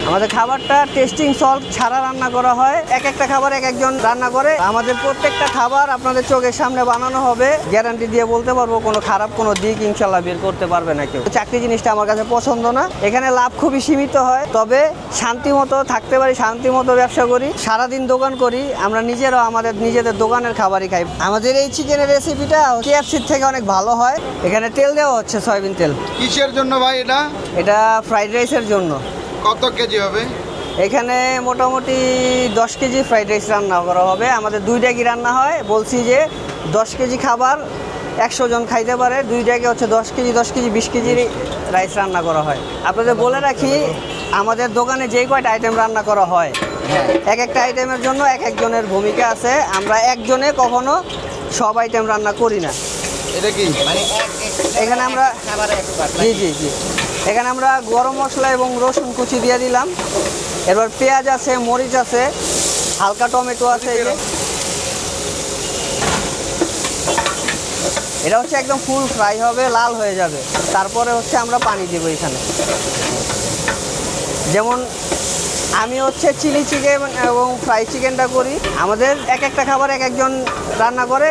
আমাদের খাবারটা testing salt ছাড়া রান্না করা হয়। এক একটা খাবার এক একজন রান্না করে। আমাদের প্রত্যেকটা খাবার আপনাদের চোখের সামনে বানানো হবে। গ্যারান্টি দিয়ে বলতে পারবো কোনো খারাপ কোনো দিক ইনশাল্লাহ বের করতে পারবে না কেউ। চাকরি জিনিসটা আমার কাছে পছন্দ না। এখানে লাভ খুবই সীমিত হয়, তবে শান্তি মতো থাকতে পারি, শান্তি মতো ব্যবসা করি, সারাদিন দোকান করি। আমরা নিজেরাও আমাদের নিজেদের দোকানের খাবারই খাই। আমাদের এই চিকেনের রেসিপিটা KFC থেকে অনেক ভালো হয়। এখানে তেল দেওয়া হচ্ছে সয়াবিন তেল। কিসের জন্য ভাই এটা? এটা ফ্রাইড রাইসের জন্য। কত কেজি হবে? এখানে মোটামুটি 10 কেজি ফ্রাইড রাইস রান্না করা হবে। আমাদের 2 ড্যাগি রান্না হয়। বলছি যে 10 কেজি খাবার 100 জন খাইতে পারে। 2 ড্যাগে হচ্ছে 10 কেজি 20 কেজি রাইস রান্না করা হয়। আপনাদের বলে রাখি, আমাদের দোকানে যেই কয়টা আইটেম রান্না করা হয়, এক একটা আইটেমের জন্য এক একজনের ভূমিকা আছে। আমরা একজনে কখনো সব আইটেম রান্না করি না। এটা কি এখানে আমরা জি এখানে আমরা গরম মশলা এবং রসুন কুচি দিয়ে দিলাম। এরপর পেঁয়াজ আছে, মরিচ আছে, হালকা টমেটো আছে। এটা হচ্ছে একদম ফুল ফ্রাই হবে, লাল হয়ে যাবে। তারপরে হচ্ছে আমরা পানি দেবো এখানে। যেমন আমি হচ্ছে চিলি চিকেন এবং ফ্রাই চিকেনটা করি। আমাদের এক একটা খাবার এক একজন রান্না করে,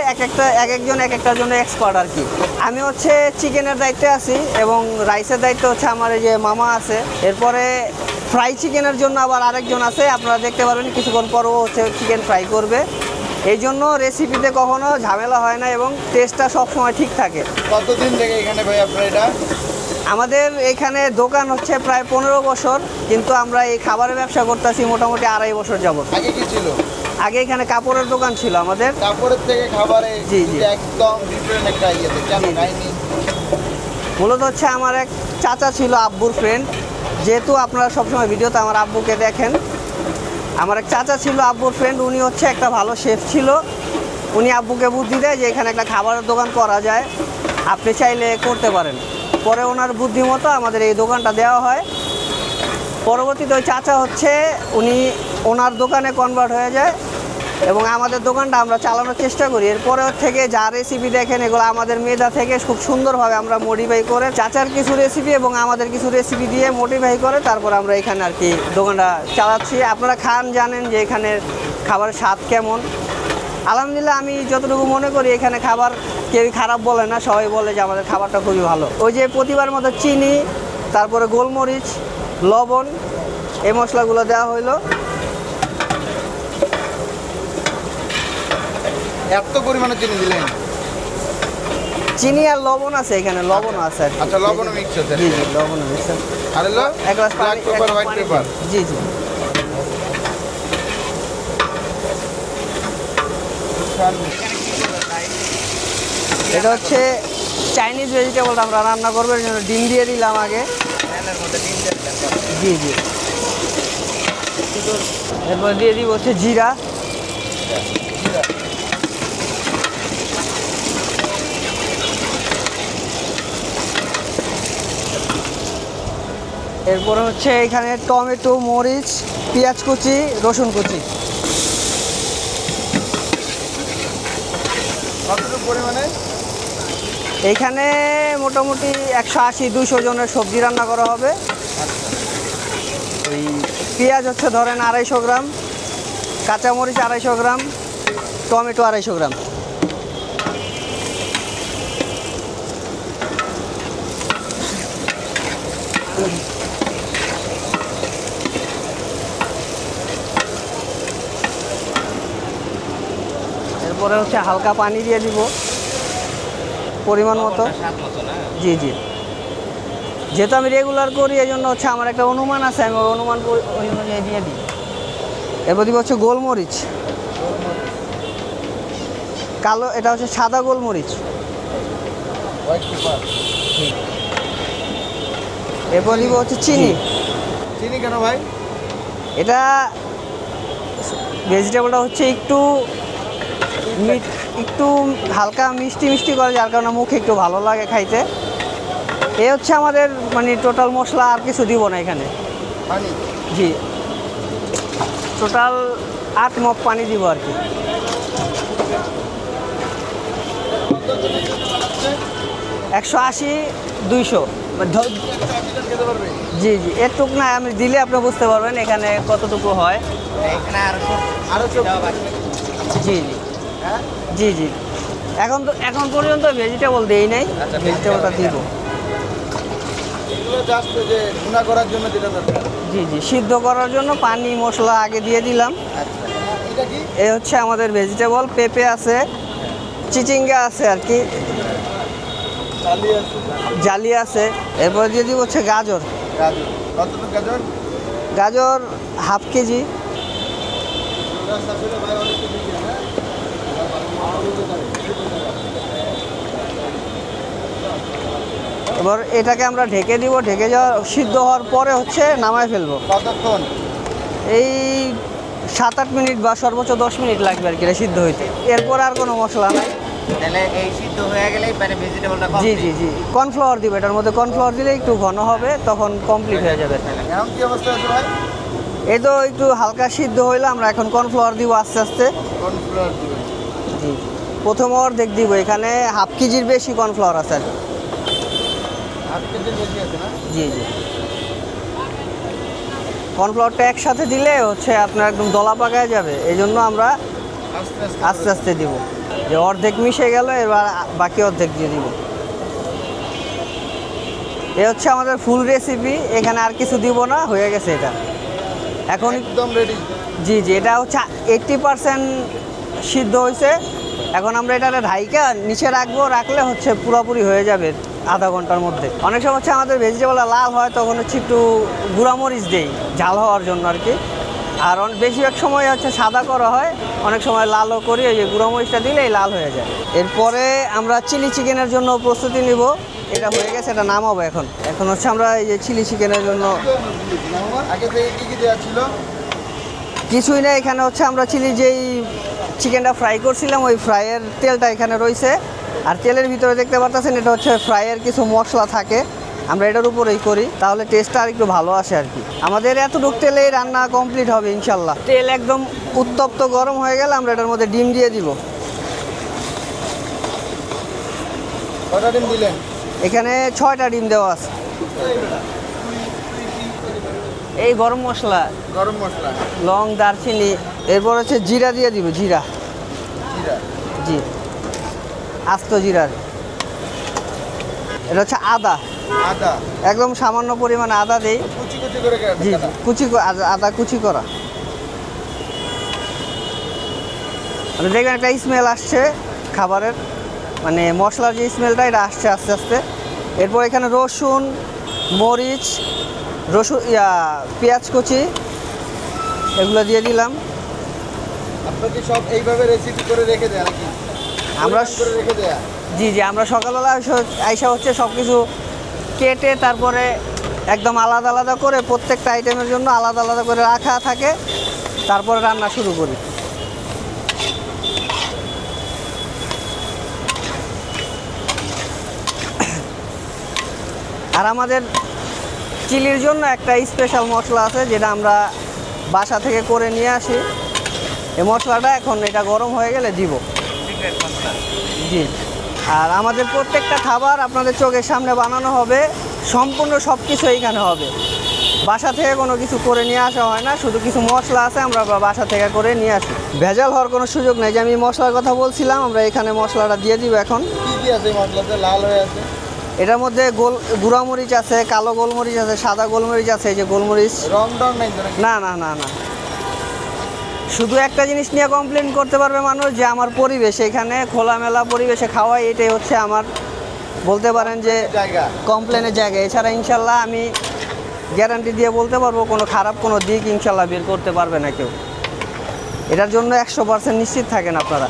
এক একজন এক একটার জন্য এক্সপার্ট আর কি। আমি হচ্ছে চিকেনের দায়িত্বে আছি এবং রাইসের দায়িত্ব হচ্ছে আমার এই যে মামা আছে। এরপরে ফ্রাই চিকেনের জন্য আবার আরেকজন আছে, আপনারা দেখতে পারবেন কিছুক্ষণ পরও হচ্ছে চিকেন ফ্রাই করবে। এই জন্য রেসিপিতে কখনো ঝামেলা হয় না এবং টেস্টটা সবসময় ঠিক থাকে। কতদিন থেকে এখানে ভাই আপনার এটা? আমাদের এখানে দোকান হচ্ছে প্রায় 15 বছর, কিন্তু আমরা এই খাবারের ব্যবসা করতেছি মোটামুটি 2.5 বছর যাবত। আগে কি ছিল? আগে এখানে কাপড়ের দোকান ছিল আমাদের। কাপড়ের থেকে খাবারে জি একদম ডিফারেন্ট একটা ইয়েতে কেন খাইনি? মূলত হচ্ছে আমার এক চাচা ছিল আব্বুর ফ্রেন্ড। যেহেতু আপনারা সবসময় ভিডিওতে আমার আব্বুকে দেখেন, আমার এক চাচা ছিল আব্বুর ফ্রেন্ড। উনি হচ্ছে একটা ভালো শেফ ছিল। উনি আব্বুকে বুদ্ধি দেয় যে এখানে একটা খাবারের দোকান করা যায়, আপনি চাইলে করতে পারেন। পরে ওনার বুদ্ধি মতো আমাদের এই দোকানটা দেওয়া হয়। পরবর্তীতে ওই চাচা হচ্ছে উনি ওনার দোকানে কনভার্ট হয়ে যায় এবং আমাদের দোকানটা আমরা চালানোর চেষ্টা করি। এরপরে থেকে যা রেসিপি দেখেন এগুলো আমাদের মেধা থেকে খুব সুন্দরভাবে আমরা মডিফাই করে, চাচার কিছু রেসিপি এবং আমাদের কিছু রেসিপি দিয়ে মডিফাই করে তারপর আমরা এখানে আর কি দোকানটা চালাচ্ছি। আপনারা খান, জানেন যে এখানে খাবারের স্বাদ কেমন। আলহামদুলিল্লাহ, আমি যতটুকু মনে করি এখানে খাবার কেউই খারাপ বলে না, সবাই বলে যে আমাদের খাবারটা খুবই ভালো। ওই যে প্রতিবার মতো চিনি, তারপরে গোলমরিচ, লবণ, এই মশলাগুলো দেওয়া হইলো। এত পরিমাণে চিনি দিলেন? চিনি আর লবণ আছে এখানে, লবণও আছে। আচ্ছা, লবণও মিক্স আছে? জি লবণও মিক্স আছে। আর হলো এক glass black pepper, white pepper? জি এটা হচ্ছে চাইনিজ ভেজিটেবলটা আমরা রান্না করবো। এর জন্য ডিম দিয়ে দিলাম আগে। জি এরপর দিয়ে দিব হচ্ছে জিরা। এরপরে হচ্ছে এখানে টমেটো, মরিচ, পেঁয়াজ কুচি, রসুন কুচি। কতটুকু পরিমাণে? এইখানে মোটামুটি 180-200 জনের সবজি রান্না করা হবে। ওই পেঁয়াজ হচ্ছে ধরেন 250 গ্রাম, কাঁচামরিচ 250 গ্রাম, টমেটো 250 গ্রাম। এরপরে হচ্ছে হালকা পানি দিয়ে দিব পরিমাণ মতো। জি যেহেতু আমি রেগুলার করি এই জন্য হচ্ছে আমার একটা অনুমান আছে, আমি ওই অনুমান ওই অনুযায়ী দিয়ে দিই। এরপর দিব হচ্ছে গোলমরিচ কালো, এটা হচ্ছে সাদা গোলমরিচ। এরপর দিব হচ্ছে চিনি। চিনি কেন ভাই? এটা ভেজিটেবলটা হচ্ছে একটু হালকা মিষ্টি করে, যার কারণে মুখে একটু ভালো লাগে খাইতে। এ হচ্ছে আমাদের মানে টোটাল মশলা, আর কিছু দিব না এখানে। জি টোটাল 8 মগ পানি দিব আর কি। 180-200 খেতে পারবে? জি জি, এটুক না আমি দিলে আপনি বুঝতে পারবেন এখানে কতটুকু হয়। আরো চোখ জি জি হ্যাঁ? জি জি, এখন পর্যন্ত ভেজিটেবল দেই নাই, আচ্ছা, ভেজিটেবলটা দিব। এগুলো জাস্ট যে ভুনা করার জন্য যেটা দরকার। জি জি, সিদ্ধ করার জন্য পানি মশলা আগে দিয়ে দিলাম। আচ্ছা, এটা কি? এ হচ্ছে আমাদের ভেজিটেবল, পেঁপে আছে, চিচিঙ্গা আছে আর কি, চালি আছে, জালি আছে। এরপরে দিয়ে দিব হচ্ছে গাজর। গাজর। কতটুকু গাজর? গাজর হাফ কেজি। এবার এটাকে আমরা ঢেকে দিব, ঢেকে যাওয়া সিদ্ধ হওয়ার পরে হচ্ছে নামায় ফেলবো। কতক্ষণ? এই 7-8 মিনিট বা সর্বোচ্চ 10 মিনিট লাগবে আর কি এটা সিদ্ধ হইতে। এরপর আর কোনো মশলা নাই। তাহলে এই সিদ্ধ হয়ে গেলেই মানে ভেজিটেবলটা জি জি জি, কর্নফ্লাওয়ার দিব, এটার মধ্যে কর্নফ্লাওয়ার দিলে একটু ঘন হবে, তখন কমপ্লিট হয়ে যাবে। এখন কি অবস্থা আছে ভাই? এই তো একটু হালকা সিদ্ধ হইলে আমরা এখন কর্নফ্লাওয়ার দিব আস্তে আস্তে। কর্নফ্লাওয়ার দিবেন। জি, প্রথম অর্ধেক দিব, এখানে হাফ কেজির বেশি কর্নফ্লাওয়ার আছে আর কি। হাফ কেজির বেশি আছে না? জি জি, কর্নফ্লাওয়ারটা একসাথে দিলে হচ্ছে আপনার একদম দলা পাকায় যাবে, এই জন্য আমরা আস্তে আস্তে আস্তে আস্তে দিব। যে অর্ধেক মিশে গেল, এবার বাকি অর্ধেক দিয়ে দিব। এ হচ্ছে আমাদের ফুল রেসিপি, এখানে আর কিছু দিব না, হয়ে গেছে এটা এখন। একদম রেডি। জি জি, এটা হচ্ছে 80% সিদ্ধ হয়েছে। এখন আমরা এটা ঢাইকা নিচে রাখবো, রাখলে হচ্ছে পুরোপুরি হয়ে যাবে আধা ঘন্টার মধ্যে। অনেক সময় হচ্ছে আমাদের ভেজিটেবল লাল হয়, তখন হচ্ছে একটু গুঁড়ামরিচ দেই ঝাল হওয়ার জন্য আর কি। আর বেশিরভাগ সময় হচ্ছে সাদা করা হয়, অনেক সময় লালও করি, ওই যে গুঁড়ামরিচটা দিলেই লাল হয়ে যায়। এরপরে আমরা চিলি চিকেনের জন্য প্রস্তুতি নিব। এটা হয়ে গেছে, এটা নামাবো এখন। এখন হচ্ছে আমরা এই যে চিলি চিকেনের জন্য আগে থেকে কি কি দেওয়া ছিল? কিছুই না, এখানে হচ্ছে আমরা চিলি যেই চিকেনটা ফ্রাই করছিলাম ওই ফ্রাইয়ের তেলটা এখানে রয়েছে। আর তেলের ভিতরে দেখতে পাচ্ছেন এটা হচ্ছে ফ্রাইয়ের কিছু মশলা থাকে, আমরা এটার উপরেই করি, তাহলে টেস্টটা আর একটু ভালো আসে আর কি। আমাদের এতটুক তেলেই রান্না কমপ্লিট হবে ইনশাল্লাহ। তেল একদম উত্তপ্ত গরম হয়ে গেলে আমরা এটার মধ্যে ডিম দিয়ে দিব। কটা ডিম দিলেন? এখানে 6টা ডিম দেওয়া আছে। এই গরম মশলা, গরম মশলা, লং, দারচিনি, এরপর হচ্ছে জিরা দিয়ে দিব, জিরা। জিরা, জি, আস্ত জিরার। এটা হচ্ছে আদা, আদা একদম সামান্য পরিমাণে আদা দেই। কুচি কুচি করে কাটা। জি জি, আদা কুচি করা। মানে দেখবেন একটা স্মেল আসছে খাবারের, মানে মশলার যে স্মেলটা এটা আসছে আস্তে আস্তে। এরপর এখানে রসুন, মরিচ, পেঁয়াজ কুচি এগুলো দিয়ে দিলাম। আপনারা কি সব এইভাবে রেসিপি করে রেখে দেন নাকি? আমরা পরিমাণ করে রেখে দেয়া? জি জি, আমরা সকালবেলা আইসা হচ্ছে সব কিছু কেটে তারপরে একদম আলাদা আলাদা করে প্রত্যেকটা আইটেমের জন্য আলাদা আলাদা করে রাখা থাকে, তারপরে রান্না শুরু করি। আর আমাদের চিলির জন্য একটা স্পেশাল মশলা আছে, যেটা আমরা বাসা থেকে করে নিয়ে আসি। এই মশলাটা এখন এটা গরম হয়ে গেলে দিব। জি, আর আমাদের প্রত্যেকটা খাবার আপনাদের চোখের সামনে বানানো হবে, সম্পূর্ণ সব কিছু এইখানে হবে। বাসা থেকে কোনো কিছু করে নিয়ে আসা হয় না, শুধু কিছু মশলা আছে আমরা বাসা থেকে করে নিয়ে আসি। ভেজাল হওয়ার কোনো সুযোগ নেই। যে আমি মশলার কথা বলছিলাম, আমরা এখানে মশলাটা দিয়ে দিব এখন। কি কি আছে মশলাতে লাল হয়ে আছে? এটার মধ্যে গুঁড়ামরিচ আছে, কালো গোলমরিচ আছে, সাদা গোলমরিচ আছে, এই যে গোলমরিচ। রং ডং নাই তো নাকি? না না না না, শুধু একটা জিনিস নিয়ে কমপ্লেন করতে পারবে মানুষ, যে আমার পরিবেশ, এখানে খোলামেলা পরিবেশে খাওয়াই, এটাই হচ্ছে আমার বলতে পারেন যে জায়গা। কমপ্লেনের জায়গা। এছাড়া ইনশাল্লাহ আমি গ্যারান্টি দিয়ে বলতে পারবো কোনো খারাপ কোনো দিক ইনশাল্লাহ বের করতে পারবে না কেউ। এটার জন্য 100% নিশ্চিত থাকেন আপনারা।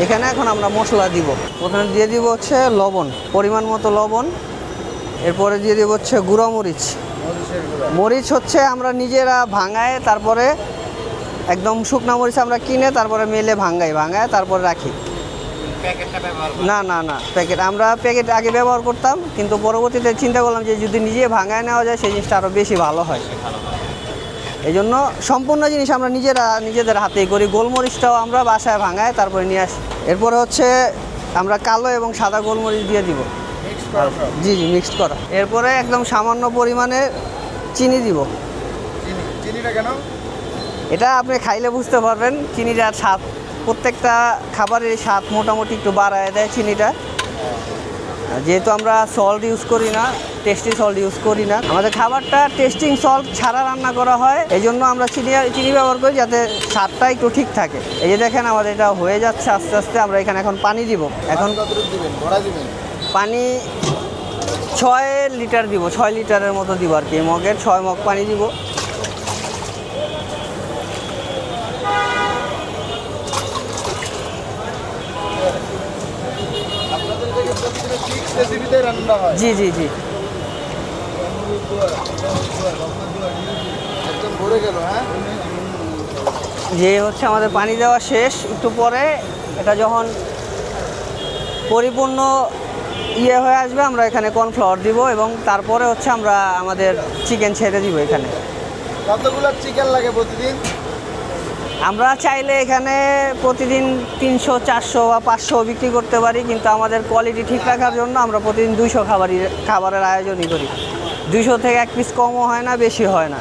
এখানে এখন আমরা মশলা দিব। প্রথমে দিয়ে দিব হচ্ছে লবণ, পরিমাণ মতো লবণ। এরপরে দিয়ে দিব হচ্ছে গুঁড়ো মরিচ। মরিচের গুঁড়া। মরিচ হচ্ছে আমরা নিজেরা ভাঙায়, তারপরে একদম শুকনা মরিচ আমরা কিনে তারপরে মেলে ভাঙায় তারপরে রাখি। প্যাকেটটা ব্যবহার করি। না না না, আমরা প্যাকেট আগে ব্যবহার করতাম, কিন্তু পরবর্তীতে চিন্তা করলাম যে যদি নিজে ভাঙায় নেওয়া যায় সেই জিনিসটা আরও বেশি ভালো হয়। এই জন্য সম্পূর্ণ জিনিস আমরা নিজেদের হাতেই করি। গোলমরিচটাও আমরা বাসায় ভাঙায় তারপরে নিয়ে আসি। এরপরে হচ্ছে আমরা কালো এবং সাদা গোলমরিচ দিয়ে দিব। করা সব? জি জি মিক্সড করা। এরপরে একদম সামান্য পরিমাণে চিনি দিব। চিনিটা কেন? এটা আপনি খাইলে বুঝতে পারবেন চিনিটার স্বাদ, প্রত্যেকটা খাবারের স্বাদ মোটামুটি একটু বাড়ায় দেয় চিনিটা। যেহেতু আমরা সল্ট ইউজ করি না, টেস্টি সল্ট ইউজ করি না, আমাদের খাবারটা টেস্টিং সল্ট ছাড়া রান্না করা হয়, এই জন্য আমরা চিনি ব্যবহার করি যাতে স্বাদটা একটু ঠিক থাকে। এই যে দেখেন আমাদের এটা হয়ে যাচ্ছে আস্তে আস্তে। আমরা এখানে এখন পানি দিব। এখন কতটুকু দিবেন? ভরা দিবেন? পানি 6 লিটার দিব, 6 লিটারের মতো দিব আর কি। মগের 6 মগ পানি দিব। আপনাদের থেকে প্রতিদিনের ফিক্স রেসিপিতে রান্না হয়? জি জি জি। একদম ভরে গেল, হ্যাঁ? যে হচ্ছে আমাদের পানি দেওয়া শেষ। একটু পরে এটা যখন পরিপূর্ণ ইয়ে হয়ে আসবে আমরা এখানে কর্নফ্লাওয়ার দিব এবং তারপরে হচ্ছে আমরা আমাদের চিকেন ছেড়ে দিব এখানে। কতগুলো চিকেন লাগে প্রতিদিন? আমরা চাইলে এখানে প্রতিদিন 300, 400 বা 500 বিক্রি করতে পারি, কিন্তু আমাদের কোয়ালিটি ঠিক রাখার জন্য আমরা প্রতিদিন 200 খাবারের আয়োজনই করি। 200 থেকে 1 পিস কমও হয় না, বেশি হয় না।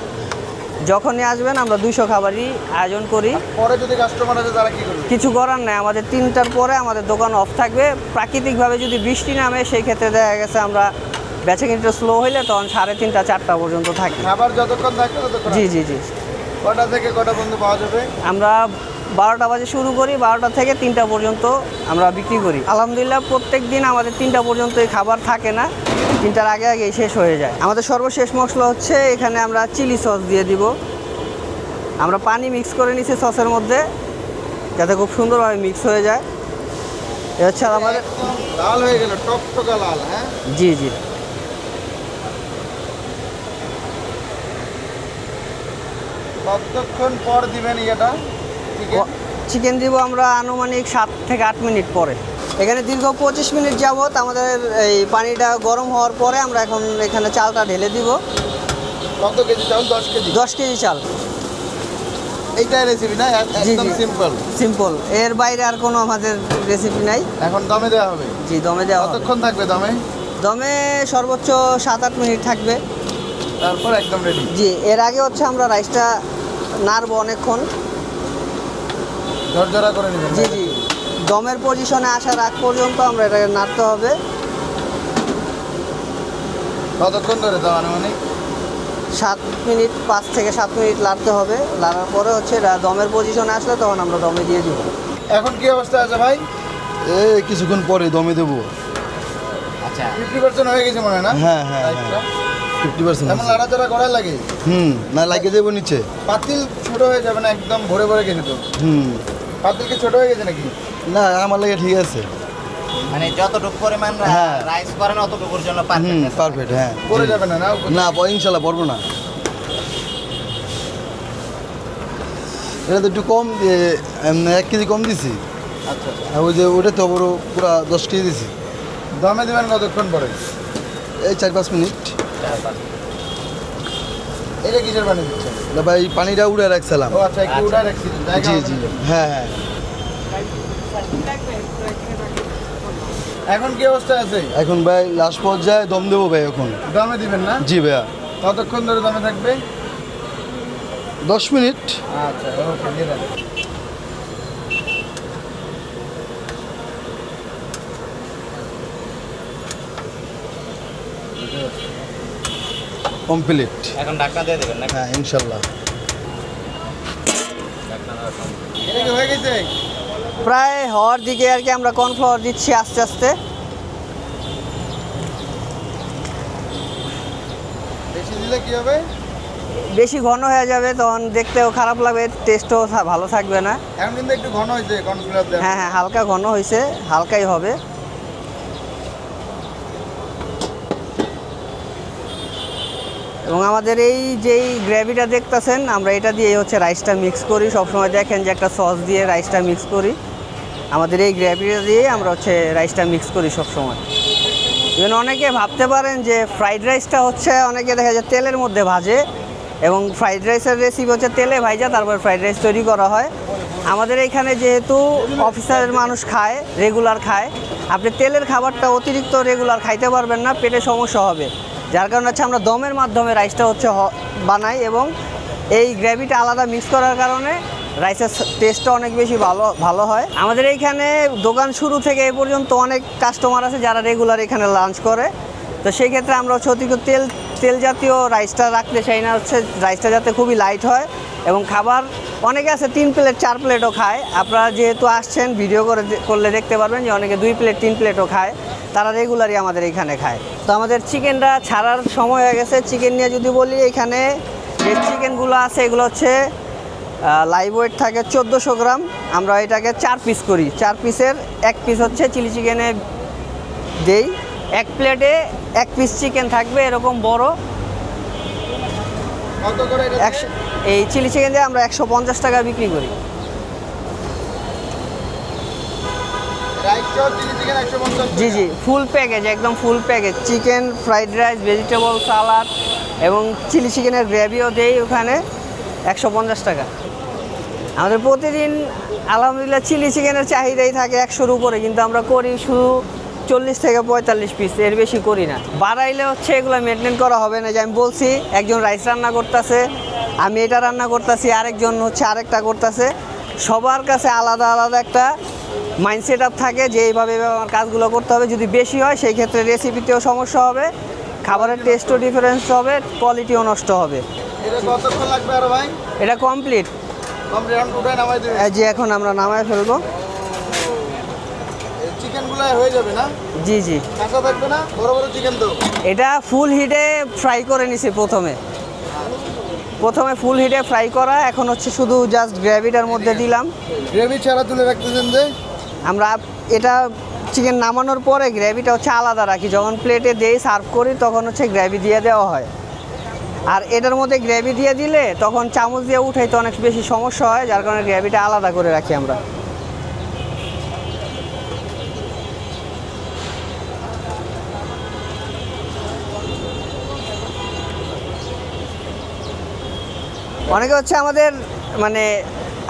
যখনই আসবেন আমরা 200 খাবারই আয়োজন করি। পরে যদি কাস্টমার আসে তারা কি করবে? কিছু করার নাই, আমাদের 3টার পরে আমাদের দোকান অফ থাকবে। প্রাকৃতিকভাবে যদি বৃষ্টি নামে সেই ক্ষেত্রে দেখা গেছে আমরা বেচা কিনতে স্লো হইলে তখন 3:30, 4টা পর্যন্ত থাকি। খাবার যতক্ষণ থাকবে ততক্ষণ? জি জি জি। কটা থেকে কটা পর্যন্ত পাওয়া যাবে? আমরা 12টা বাজে শুরু করি, 12টা থেকে 3টা পর্যন্ত আমরা বিক্রি করি। আলহামদুলিল্লাহ প্রত্যেক দিন আমাদের 3টা পর্যন্ত এই খাবার থাকে না, 3টার আগে আগেই শেষ হয়ে যায়। আমাদের সর্বশেষ মশলা হচ্ছে এখানে আমরা চিলি সস দিয়ে দিব। আমরা পানি মিক্স করে নিছি সসের মধ্যে যাতে খুব সুন্দরভাবে মিক্স হয়ে যায়। এ হচ্ছে আমাদের। একদম লাল হয়ে গেল, টকটকা লাল, হ্যাঁ? জি জি। কতক্ষণ পর দিবেন এটা চিকেন? চিকেন দিব আমরা আনুমানিক 7 থেকে 8 মিনিট পরে। এখানে দীর্ঘ 25 মিনিট যাবত আমাদের এই পানিটা গরম হওয়ার পরে আমরা এখন এখানে চালটা ঢেলে দিব। কত কেজি চাল? 10 কেজি? 10 কেজি চাল। এইটাই রেসিপি না? জি, একদম জি। সিম্পল। সিম্পল, এর বাইরে আর কোনো আমাদের রেসিপি নাই। এখন দমে দেওয়া হবে? জি দমে দেওয়া হবে। কতক্ষণ থাকবে দমে? দমে সর্বোচ্চ 7-8 মিনিট থাকবে। তারপর একদম রেডি? জি, এর আগে হচ্ছে আমরা রাইসটা নাড়বো অনেকক্ষণ। ঝরঝরা করে নেবেন? জি জি। দমের পজিশনে আসার আগ পর্যন্ত আমরা এটাকে নাড়তে হবে। কতক্ষণ ধরে দাও আনুমানিক? 7 মিনিট, 5 থেকে 7 মিনিট লাড়তে হবে। লাড়ার পরে হচ্ছে এটা দমের পজিশনে আসলে তখন আমরা দমে দিয়ে দিব। এখন কি অবস্থা আছে ভাই? এই কিছুক্ষণ পরে দমে দেবো। আচ্ছা 50% হয়ে গেছে মনে হয় না? হ্যাঁ, হ্যাঁ, রাইসটা? 50%। এমন লাড়াচাড়া করা লাগে? না লাগিয়ে দেবো নিচে। পাতিল ছোট হয়ে যাবে না? একদম ভরে ভরে গেছে তো। পাতিল কি ছোট হয়ে গেছে নাকি? না আমার লাগে ঠিক আছে। মানে যতটুকু পরিমাণ হ্যাঁ। রাইস করেন অতটুকুর জন্য পারফেক্ট। পারফেক্ট, হ্যাঁ। পড়ে যাবে না? না না ইনশাল্লাহ পড়বো না। এটা তো একটু কম দিয়ে 1 কেজি কম দিছি। আচ্ছা আচ্ছা। আর ওই যে ওটা তো বড় পুরো 10 কেজি দিছি। দমে দেবেন কতক্ষণ পরে? এই 4-5 মিনিট। এটা কিসের পানি দিচ্ছেন? না ভাই পানিটা উড়ে রাখছিলাম। ও আচ্ছা, একটু উঠায় রাখছি, জায়গা জি হবে জি, না। হ্যাঁ হ্যাঁ। এখন কি অবস্থা আছে? এখন ভাই লাস্ট পর্যায়ে দম দেবো ভাই এখন। দমে দিবেন না? জি ভাইয়া। কতক্ষণ ধরে দমে থাকবে? 10 মিনিট। আচ্ছা ওকে, দিয়ে দেন। কমপ্লিট। এখন ঢাকনা দিয়ে দেবেন না? হ্যাঁ ইনশাল্লাহ। এটা কি হয়ে গেছে? প্রায় হওয়ার দিকে আর কি। আমরা কর্নফ্লাওয়ার দিচ্ছি আস্তে আস্তে। বেশি দিলে কি হবে? বেশি ঘন হয়ে যাবে, তখন দেখতেও খারাপ লাগবে, টেস্টও ভালো থাকবে না। এখন কিন্তু একটু ঘন হয়েছে কর্নফ্লাওয়ার দেওয়া। হ্যাঁ হ্যাঁ, হালকা ঘন হয়েছে, হালকাই হবে। এবং আমাদের এই যেই গ্রেভিটা দেখতেছেন আমরা এটা দিয়ে হচ্ছে রাইসটা মিক্স করি। সবসময় দেখেন যে একটা সস দিয়ে রাইসটা মিক্স করি। আমাদের এই গ্রেভিটা দিয়ে আমরা হচ্ছে রাইসটা মিক্স করি সবসময়। ইভেন অনেকে ভাবতে পারেন যে ফ্রাইড রাইসটা হচ্ছে, অনেকে দেখা যায় তেলের মধ্যে ভাজে, এবং ফ্রাইড রাইসের রেসিপি হচ্ছে তেলে ভাজা তারপর ফ্রাইড রাইস তৈরি করা হয়। আমাদের এখানে যেহেতু অফিসারের মানুষ খায়, রেগুলার খায়, আপনি তেলের খাবারটা অতিরিক্ত রেগুলার খাইতে পারবেন না, পেটে সমস্যা হবে। যার কারণে হচ্ছে আমরা দমের মাধ্যমে রাইসটা হচ্ছে বানাই, এবং এই গ্রেভিটা আলাদা মিক্স করার কারণে রাইসের টেস্টটা অনেক বেশি ভালো হয়। আমাদের এইখানে দোকান শুরু থেকে এ পর্যন্ত অনেক কাস্টমার আছে যারা রেগুলার এখানে লাঞ্চ করে। তো সেই ক্ষেত্রে আমরা হচ্ছে অতিরিক্ত তেল জাতীয় রাইসটা রাখতে চাই না, হচ্ছে রাইসটা যাতে খুবই লাইট হয়। এবং খাবার অনেকে আছে 3 প্লেট 4 প্লেটও খায়। আপনারা যেহেতু আসছেন ভিডিও করলে দেখতে পারবেন যে অনেকে 2 প্লেট 3 প্লেটও খায়, তারা রেগুলারই আমাদের এখানে খায়। তো আমাদের চিকেনটা ছাড়ার সময় হয়ে গেছে। চিকেন নিয়ে যদি বলি, এখানে যে চিকেনগুলো আছে এগুলো হচ্ছে লাইভ ওয়েট থাকে 1400 গ্রাম। আমরা এটাকে 4 পিস করি, 4 পিসের 1 পিস হচ্ছে চিলি চিকেনে দেই। 1 প্লেটে 1 পিস চিকেন থাকবে এরকম বড়। কত করে এটা? এই চিলি চিকেন দিয়ে আমরা 150 টাকা বিক্রি করি। রাইস সহ চিলি চিকেন 150 জি জি, ফুল প্যাকেজ, একদম full package. Chicken, fried rice, vegetable সালাদ এবং চিলি চিকেনের গ্রেভিও দেই ওখানে 150 টাকা। আমাদের প্রতিদিন আলহামদুলিল্লাহ চিলি চিকেনের চাহিদাই থাকে 100-র উপরে, কিন্তু আমরা করি শুধু 40 থেকে 45 পিস, এর বেশি করি না। বাড়াইলে হচ্ছে এগুলো মেনটেন করা হবে না। যে আমি বলছি, একজন রাইস রান্না করতেছে, আমি এটা রান্না করতেছি, আরেকজন হচ্ছে আরেকটা করতেছে। সবার কাছে আলাদা আলাদা একটা মাইন্ড সেট আপ থাকে যে এইভাবে আমার কাজগুলো করতে হবে। যদি বেশি হয় সেই ক্ষেত্রে রেসিপিতেও সমস্যা হবে, খাবারের টেস্টও ডিফারেন্স হবে, কোয়ালিটিও নষ্ট হবে। এটা কতক্ষণ লাগবে আরো ভাই? এটা কমপ্লিট। কমপ্লিট উঠায় নামাই দেবে? যে এখন আমরা নামায় ফেলবো। চিকেনগুলো হয়ে যাবে না? জি জি, কাঁচা থাকবে না? বড় বড় চিকেন তো। এটা ফুল হিটে ফ্রাই করে নিছি প্রথমে ফুল হিটে ফ্রাই করা। এখন হচ্ছে শুধু জাস্ট গ্রেভিটার মধ্যে দিলাম। গ্রেভি ছাড়া তুলে রাখতেছেন যে? আমরা এটা চিকেন নামানোর পরে গ্রেভিটা হচ্ছে আলাদা রাখি, যখন প্লেটে দেই সার্ভ করি তখন হচ্ছে গ্রেভি দিয়ে দেওয়া হয়। আর এটার মধ্যে গ্রেভি দিয়ে দিলে তখন চামচ দিয়ে উঠাইতে অনেক বেশি সমস্যা হয়, যার কারণে গ্রেভিটা আলাদা করে রাখি আমরা। অনেকে হচ্ছে আমাদের মানে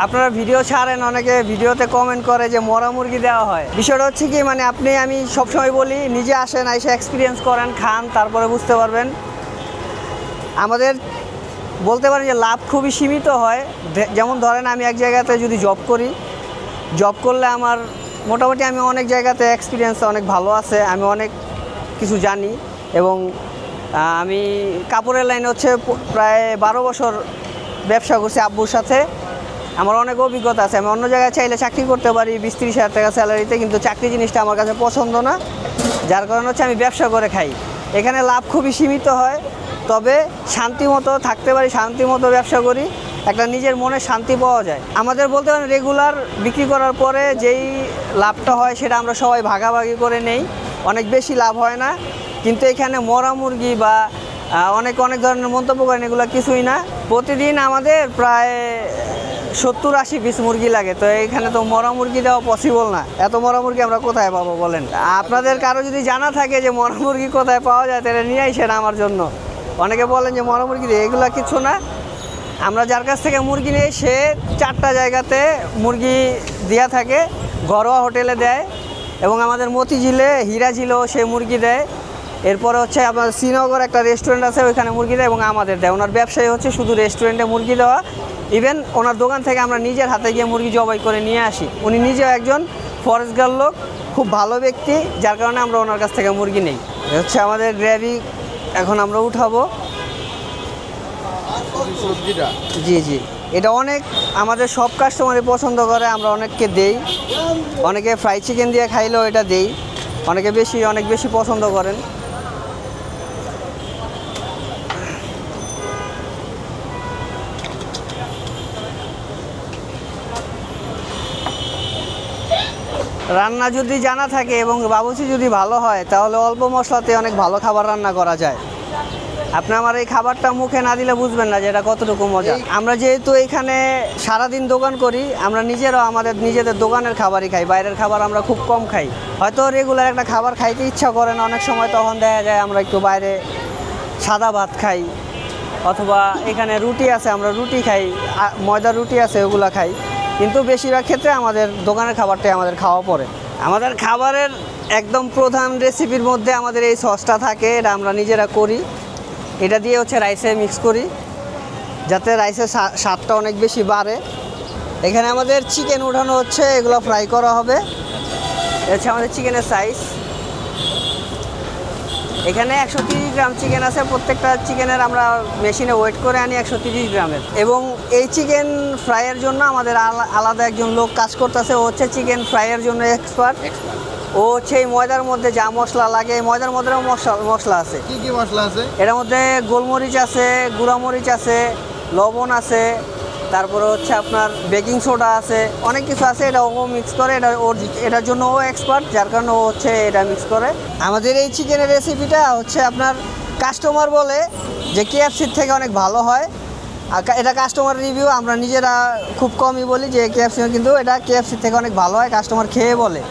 আপনারা ভিডিও ছাড়েন, অনেকে ভিডিওতে কমেন্ট করে যে মরা মুরগি দেওয়া হয়। বিষয়টা হচ্ছে কি, মানে আমি সবসময় বলি নিজে আসেন, এসে এক্সপিরিয়েন্স করেন, খান, তারপরে বুঝতে পারবেন। আমাদের বলতে পারেন যে লাভ খুবই সীমিত হয়। যেমন ধরেন আমি এক জায়গাতে যদি জব করলে আমার মোটামুটি আমি অনেক জায়গাতে এক্সপিরিয়েন্স অনেক ভালো আছে, আমি অনেক কিছু জানি। এবং আমি কাপড়ের লাইনে হচ্ছে প্রায় 12 বছর ব্যবসা করছি আব্বুর সাথে। আমার অনেক অভিজ্ঞতা আছে। আমি অন্য জায়গায় চাইলে চাকরি করতে পারি 20-30 হাজার টাকা স্যালারিতে, কিন্তু চাকরি জিনিসটা আমার কাছে পছন্দ না। যার কারণে হচ্ছে আমি ব্যবসা করে খাই। এখানে লাভ খুবই সীমিত হয়, তবে শান্তিমতো থাকতে পারি, শান্তিমতো ব্যবসা করি, একটা নিজের মনে শান্তি পাওয়া যায়। আমাদের বলতে পারেন রেগুলার বিক্রি করার পরে যেই লাভটা হয় সেটা আমরা সবাই ভাগাভাগি করে নেই। অনেক বেশি লাভ হয় না, কিন্তু এখানে মরা মুরগি বা অনেক ধরনের মন্তব্য করেন, এগুলো কিছুই না। প্রতিদিন আমাদের প্রায় 70-80 পিস মুরগি লাগে। তো এইখানে তো মরা মুরগি দেওয়া পসিবল না। এত মরা মুরগি আমরা কোথায় পাবো বলেন? আপনাদের কারো যদি জানা থাকে যে মরা মুরগি কোথায় পাওয়া যায়, তাহলে নিয়ে আইসেন আমার জন্য। অনেকে বলেন যে মরা মুরগি দিয়ে, এগুলো কিছু না। আমরা যার কাছ থেকে মুরগি নিই সে 4টা জায়গাতে মুরগি দেওয়া থাকে, ঘরোয়া হোটেলে দেয়, এবং আমাদের মতিঝিলে, হীরাঝিলেও সে মুরগি দেয়। এরপরে হচ্ছে আপনার শ্রীনগর একটা রেস্টুরেন্ট আছে, ওইখানে মুরগি দেয় এবং আমাদের দেয়। ওনার ব্যবসায়ী হচ্ছে শুধু রেস্টুরেন্টে মুরগি দেওয়া। ইভেন ওনার দোকান থেকে আমরা নিজের হাতে গিয়ে মুরগি জবাই করে নিয়ে আসি। উনি নিজেও একজন ফরেস্টগার্ড লোক, খুব ভালো ব্যক্তি, যার কারণে আমরা ওনার কাছ থেকে মুরগি নেই। হচ্ছে আমাদের গ্রেভি এখন আমরা উঠাবো। সবজিটা জি জি, এটা অনেক আমাদের সব কাস্টমারই পছন্দ করে, আমরা অনেককে দেই। অনেকে ফ্রাই চিকেন দিয়ে খাইলেও এটা দেই, অনেক বেশি পছন্দ করেন। রান্না যদি জানা থাকে এবং বাবুর্চি যদি ভালো হয়, তাহলে অল্প মশলাতে অনেক ভালো খাবার রান্না করা যায়। আপনি আমার এই খাবারটা মুখে না দিলে বুঝবেন না যে এটা কতটুকু মজা। আমরা যেহেতু এখানে সারাদিন দোকান করি, আমরা নিজেরাও আমাদের নিজেদের দোকানের খাবারই খাই, বাইরের খাবার আমরা খুব কম খাই। হয়তো রেগুলার একটা খাবার খাইতে ইচ্ছা করে না অনেক সময়, তখন দেখা যায় আমরা একটু বাইরে সাদা ভাত খাই, অথবা এখানে রুটি আছে আমরা রুটি খাই, ময়দার রুটি আছে ওগুলো খাই। কিন্তু বেশিরভাগ ক্ষেত্রে আমাদের দোকানের খাবারটাই আমাদের খাওয়া পড়ে। আমাদের খাবারের একদম প্রধান রেসিপির মধ্যে আমাদের এই সসটা থাকে, এটা আমরা নিজেরা করি। এটা দিয়ে হচ্ছে রাইসে মিক্স করি যাতে রাইসের স্বাদটা অনেক বেশি বাড়ে। এখানে আমাদের চিকেন উঠানো হচ্ছে, এগুলো ফ্রাই করা হবে। এটা হচ্ছে আমাদের চিকেনের সাইজ। এখানে 130 গ্রাম চিকেন আছে, প্রত্যেকটা চিকেনের আমরা মেশিনে ওয়েট করে আনি 130 গ্রামের। এবং এই চিকেন ফ্রাইয়ের জন্য আমাদের আলাদা একজন লোক কাজ করতেছে, ও হচ্ছে চিকেন ফ্রাইয়ের জন্য এক্সপার্ট। ও হচ্ছে এই ময়দার মধ্যে যা মশলা লাগে, এই ময়দার মধ্যেও মশলা আছে। কি কি মশলা আছে? এটার মধ্যে গোলমরিচ আছে, গুঁড়ামরিচ আছে, লবণ আছে, তারপরে হচ্ছে আপনার বেকিং সোডা আছে, অনেক কিছু আছে। এটা ও মিক্স করে, এটার জন্য ও এক্সপার্ট, যার কারণে ও হচ্ছে এটা মিক্স করে। আমাদের এই চিকেনের রেসিপিটা হচ্ছে আপনার কাস্টমার বলে যে কেএফসির থেকে অনেক ভালো হয়। আর এটা কাস্টমার রিভিউ, আমরা নিজেরা খুব কমই বলি যে কেএফসি, কিন্তু এটা কেএফসির থেকে অনেক ভালো হয়, কাস্টমার খেয়ে বলে।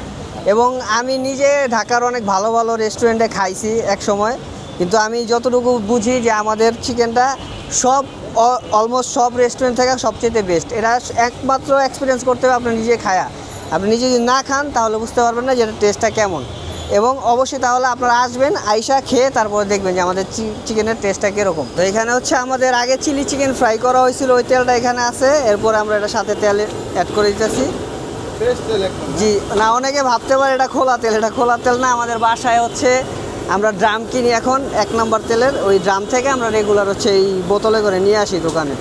এবং আমি নিজে ঢাকার অনেক ভালো ভালো রেস্টুরেন্টে খাইছি এক সময়, কিন্তু আমি যতটুকু বুঝি যে আমাদের চিকেনটা অলমোস্ট সব রেস্টুরেন্ট থেকে সবচেয়ে বেস্ট। এটা একমাত্র এক্সপিরিয়েন্স করতে হবে আপনি নিজে খায়া। আপনি নিজে যদি না খান তাহলে বুঝতে পারবেন না যে এটার টেস্টটা কেমন। এবং অবশ্যই তাহলে আপনারা আসবেন, আইসা খেয়ে তারপরে দেখবেন যে আমাদের চিকেনের টেস্টটা কীরকম। তো এখানে হচ্ছে আমাদের আগে চিলি চিকেন ফ্রাই করা হয়েছিল, ওই তেলটা এখানে আছে। এরপর আমরা এটার সাথে তেল অ্যাড করে দিতেছি। ফ্রেশ তেল একদম। জি না, অনেকে ভাবতে পারে এটা খোলা তেল, এটা খোলা তেল না। আমাদের বাসায় হচ্ছে আমরা ড্রাম কিনি এখন 1 নম্বর তেলের, ওই ড্রাম থেকে আমরা রেগুলার হচ্ছে এই বোতলে করে নিয়ে আসি দোকানে।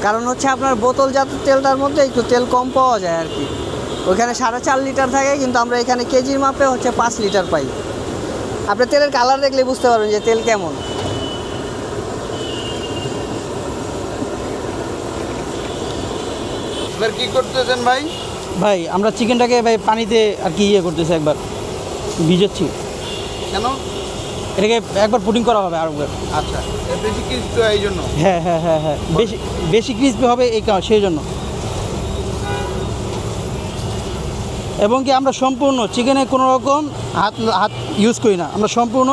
কারণ হচ্ছে আপনার বোতলজাত তেলটার মধ্যে একটু তেল কম পাওয়া যায় আর কি। ওইখানে 4.5 লিটার থাকে, কিন্তু আমরা এখানে কেজির মাপে হচ্ছে 5 লিটার পাই। আপনি তেলের কালার দেখলে বুঝতে পারবেন যে তেল কেমন। এবার কি করতেছেন ভাই? ভাই আমরা চিকেনটাকে ভাই পানিতে আর কি করতেছি, একবার ভিজাচ্ছি। কেন? এটাকে একবার পুডিং করা হবে আর আচ্ছা, এর বেশি কিছু এই জন্য। হ্যাঁ হ্যাঁ হ্যাঁ হ্যাঁ, বেশি ক্রিসপি হবে এই সেই জন্য। এবং কি আমরা সম্পূর্ণ চিকেনে কোনো রকম হাত ইউজ করি না, আমরা সম্পূর্ণ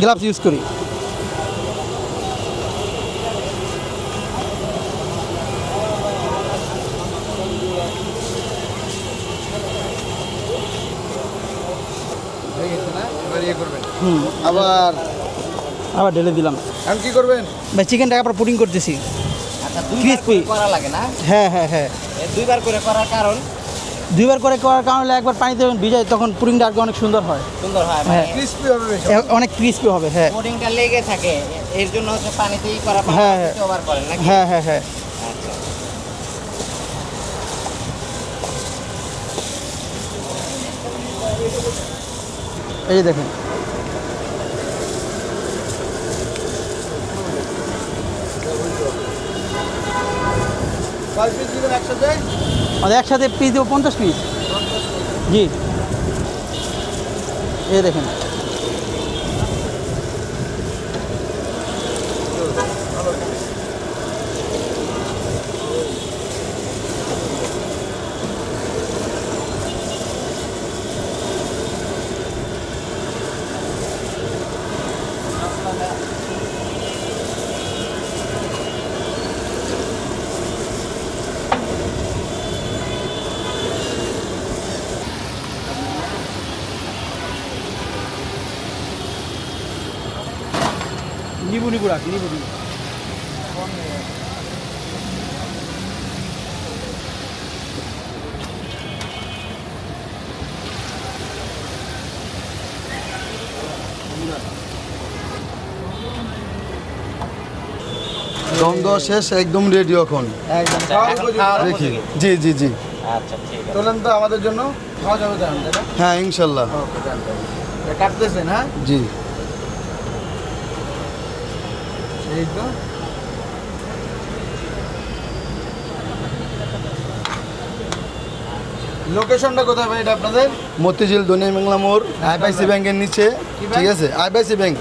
গ্লাভস ইউজ করি। হয়ে গেছে না? এবার ইয়ে করবেন। আবার ঢেলে দিলাম। এখন কি করবেন? ভাই চিকেনটাকে আবার পুডিং করতেছি। আচ্ছা, 2বার Crispy। করে করা লাগে না? হ্যাঁ হ্যাঁ হ্যাঁ, 2বার করে করার কারণ? 2বার করে করার কারণে একবার পানিতে যখন ভিজাই তখন পুডিংটা আর কি অনেক সুন্দর হয়, সুন্দর হয়, হ্যাঁ। ক্রিস্পি হবে বেশি। অনেক ক্রিসপি হবে। হ্যাঁ পুডিংটা লেগে থাকে, এর জন্য হচ্ছে পানিতেই করা, হ্যাঁ, হ্যাঁ। 2বার করেন নাকি? হ্যাঁ হ্যাঁ হ্যাঁ। আচ্ছা। এই যে দেখেন, কয় পিস দিবেন একসাথে? আমাদের একসাথে পিস দেবো 50 পিস। জি, এই দেখেন। নিবু রাখ, নিবু। দম দেওয়া শেষ, একদম রেডি এখন। একদম আচ্ছা, খাওয়ার এখন উপযোগী। খাওয়ার দেখি, উপযোগী। জি জি জি, আচ্ছা, ঠিক আছে। তোলেন তো আমাদের জন্য খাওয়া যাবে তো এখন, তাই না? হ্যাঁ ইনশাল্লাহ। ওকে, যান তাহলে। এটা কাটতেছেন, হ্যাঁ? জি। এই তো। লোকেশনটা কোথায় ভাই এটা আপনাদের? মতিঝিল দনিয়া বাংলা মোড়, আইপিআইসি ব্যাংকের নিচে। ঠিক আছে, আইপিআইসি ব্যাংক,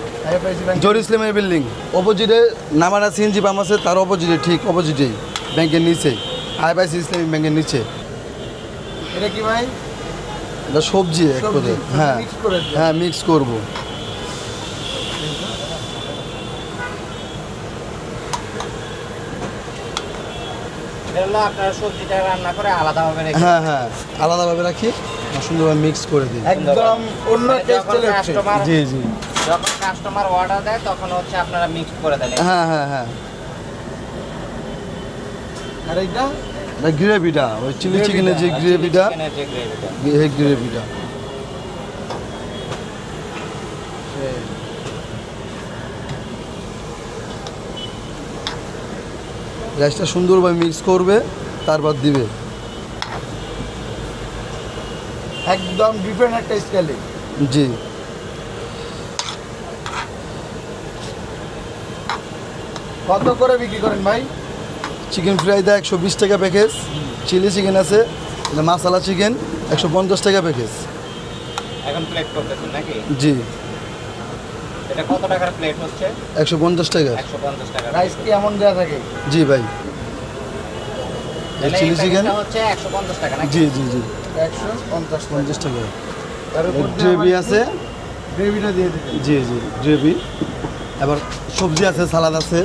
জোর ইসলামের বিল্ডিং অপোজিটে নামারা সিএনজি পাম্প আছে, তার অপোজিটে, ঠিক অপোজিটেই, ব্যাংকের নিচে, আইপিআইসি ইসলামিক ব্যাংকের নিচে। এটা কি ভাই? এটা সবজি এক সবজি, কথা। হ্যাঁ mix করে দিবেন। হ্যাঁ, মিক্স করব। এটা হলো আপনারা সবজিটা রান্না করে আলাদাভাবে রেখে হ্যাঁ হ্যাঁ, আলাদাভাবে রাখি। সুন্দরভাবে মিক্স করে দিই। একদম অন্য মানে টেস্ট যখন চলে আসছে। কাস্টমার জি জি যখন কাস্টমার অর্ডার দেয় তখন হচ্ছে আপনারা মিক্স করে দেন হ্যাঁ হ্যাঁ হ্যাঁ আর এইটা গ্রেভিটা ওই চিলি চিকেনের যে গ্রেভিটা চিকেনের যে গ্রেভিটা এই গ্রেভিটা রাইসটা সুন্দরভাবে মিক্স করবে, তারপর দিবে। একদম ডিফারেন্ট একটা স্টাইলে। জি কত করে বিক্রি করেন ভাই? চিকেন ফ্রাইটা 120 টাকা প্যাকেজ, চিলি চিকেন আছে, এটা মাসালা চিকেন 150 টাকা প্যাকেজ। এখন প্লেট করতেছেন নাকি? জি এটা কত টাকার প্লেট হচ্ছে? 150 টাকা। 150 টাকা। রাইস কি এমন দেওয়া থাকে? জি ভাই, তাহলে চিলি এই চিকেন প্যাকেজটা হচ্ছে 150 টাকা নাকি? জি জি জি 150 টাকা। তার উপর গ্রেভি আছে, গ্রেভিটা দিয়ে দিতে। জি জি গ্রেভি, আবার সবজি আছে, সালাদ আছে।